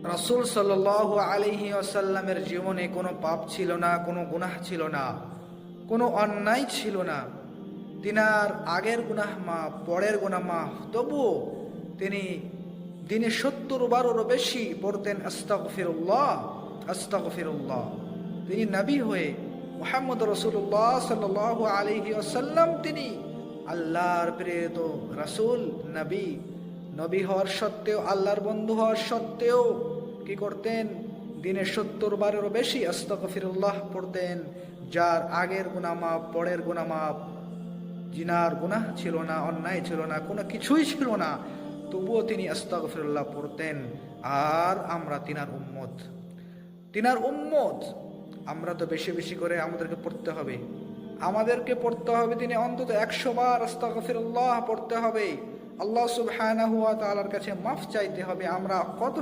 রাসূল সাল্লাল্লাহু আলাইহি ওয়াসাল্লামের জীবনে কোনো পাপ ছিল না, কোনো গুনাহ ছিল না, কোনো অন্যায় ছিল না। তিনার আগের গুনাহ মাফ, পরের গুনাহ মাফ, তবুও তিনি দিনে ৭০ বারেরও বেশি পড়তেন আস্তাগফিরুল্লাহ, আস্তাগফিরুল্লাহ। তিনি নবী হয়ে মুহাম্মদ রাসূলুল্লাহ সাল্লাল্লাহু আলাইহি ওয়াসাল্লাম, তিনি আল্লাহর প্রেরিত রাসূল, নবী। নবী হওয়ার সত্ত্বেও, আল্লাহর বন্ধু হওয়ার সত্ত্বেও কি করতেন? দিনে ৭০ বারেরও বেশি আস্তাগফিরুল্লাহ পড়তেন। যার আগের গুনাহ মাফ, পরের গুনাহ মাফ, জিনার গুনাহ ছিল না, অন্যায় ছিল না, কোনো কিছুই ছিল না, তবুও তিনি আস্তাগফিরুল্লাহ পড়তেন। আর আমরা তিনার উম্মত, তিনার উম্মত। আমরা তো বেশি বেশি করে আমাদেরকে পড়তে হবে, আমাদেরকে পড়তে হবে দিনে অন্তত ১০০ বার আস্তাগফিরুল্লাহ পড়তে হবে। আল্লাহ সুবহানাহু ওয়া তাআলার কাছে মাফ চাইতে হবে। আমরা কত